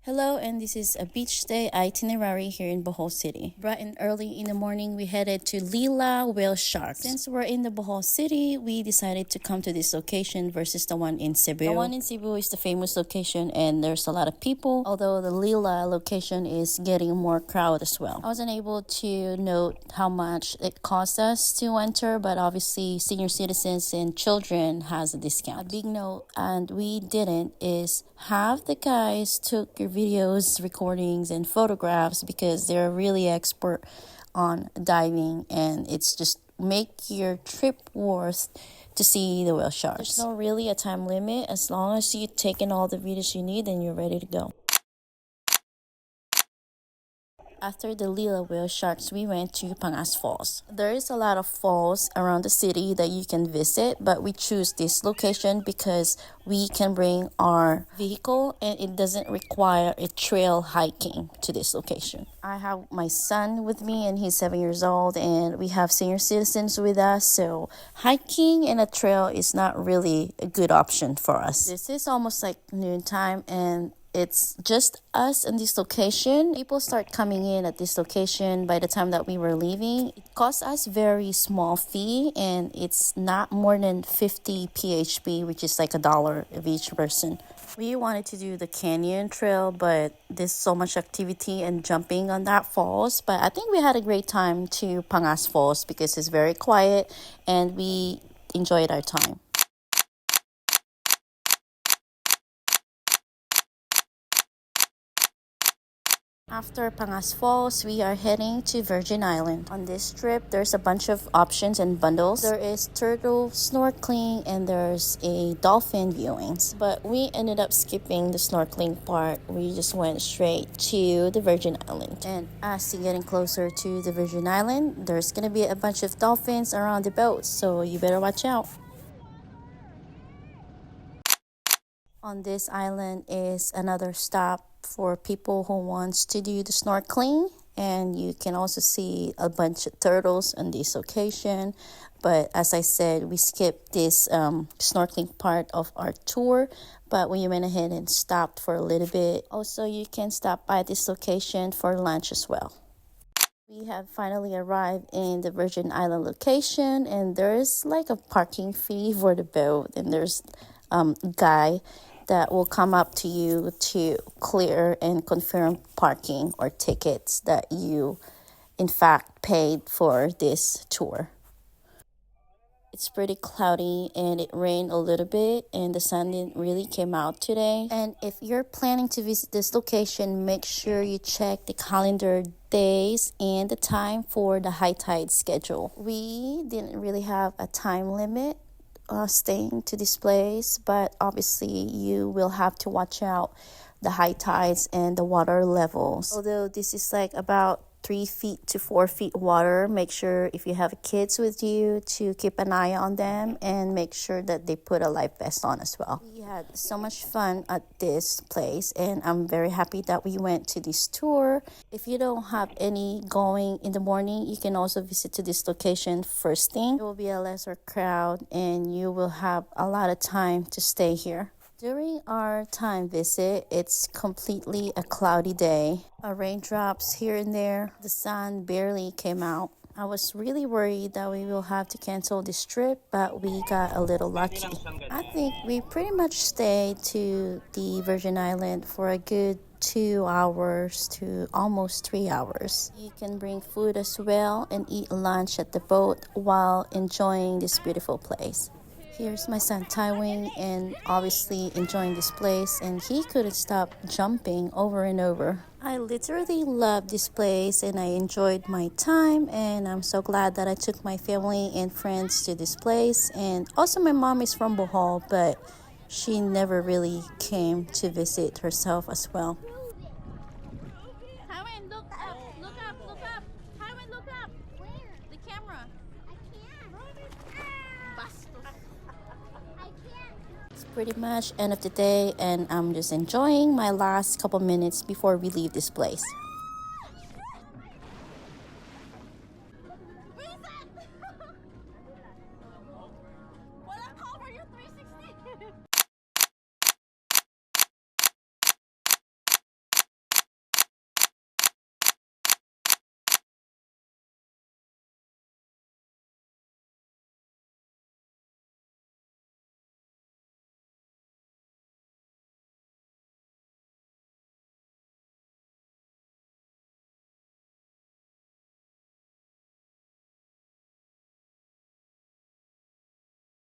Hello, and this is a beach day itinerary here in Bohol City. Bright and early in the morning, we headed to Lila Whale Sharks. Since we're in the Bohol City, we decided to come to this location versus the one in Cebu. The one in Cebu is the famous location and there's a lot of people, although the Lila location is getting more crowd as well. I wasn't able to note how much it cost us to enter, but obviously senior citizens and children has a discount. A big note, and we didn't, is half the guys took your videos, recordings, and photographs because they're really expert on diving, and it's just make your trip worth to see the whale sharks. There's not really a time limit. As long as you've taken all the videos you need, then you're ready to go. After the Lila Whale Sharks, we went to Pangas Falls. There is a lot of falls around the city that you can visit, but we choose this location because we can bring our vehicle and it doesn't require a trail hiking to this location. I have my son with me and he's 7 years old, and we have senior citizens with us, so hiking in a trail is not really a good option for us. This is almost like noontime and it's just us in this location. People start coming in at this location by the time that we were leaving. It cost us very small fee and it's not more than 50 PHP, which is like $1 of each person. We wanted to do the canyon trail, but there's so much activity and jumping on that falls. But I think we had a great time to Pangas Falls because it's very quiet and we enjoyed our time. After Pangas Falls, we are heading to Virgin Island. On this trip, there's a bunch of options and bundles. There is turtle snorkeling and there's a dolphin viewings. But we ended up skipping the snorkeling part. We just went straight to the Virgin Island. And as you're getting closer to the Virgin Island, there's gonna be a bunch of dolphins around the boat, so you better watch out. On this island is another stop for people who wants to do the snorkeling, and you can also see a bunch of turtles on this location. But as I said, we skipped this snorkeling part of our tour, but we went ahead and stopped for a little bit. Also, you can stop by this location for lunch as well. We have finally arrived in the Virgin Island location, and there's like a parking fee for the boat, and there's a guy that will come up to you to clear and confirm parking or tickets that you in fact paid for this tour. It's pretty cloudy and it rained a little bit and the sun didn't really came out today. And if you're planning to visit this location, make sure you check the calendar days and the time for the high tide schedule. We didn't really have a time limit staying to this place, but obviously you will have to watch out the high tides and the water levels. Although this is like about 3 feet to 4 feet water, make sure if you have kids with you to keep an eye on them and make sure that they put a life vest on as well. We had so much fun at this place and I'm very happy that we went to this tour. If you don't have any going in the morning, you can also visit to this location first thing. There will be a lesser crowd and you will have a lot of time to stay here. During our time visit, it's completely a cloudy day. Raindrops here and there. The sun barely came out. I was really worried that we will have to cancel this trip, but we got a little lucky. I think we pretty much stayed to the Virgin Island for a good 2 hours to almost 3 hours. You can bring food as well and eat lunch at the boat while enjoying this beautiful place. Here's my son Tywing and obviously enjoying this place, and he couldn't stop jumping over and over. I literally love this place and I enjoyed my time, and I'm so glad that I took my family and friends to this place. And also my mom is from Bohol, but she never really came to visit herself as well. Tywin, look up, look up, look up. Tywin, look up. Where? The camera. I can't. Bastos. It's pretty much end of the day and I'm just enjoying my last couple minutes before we leave this place.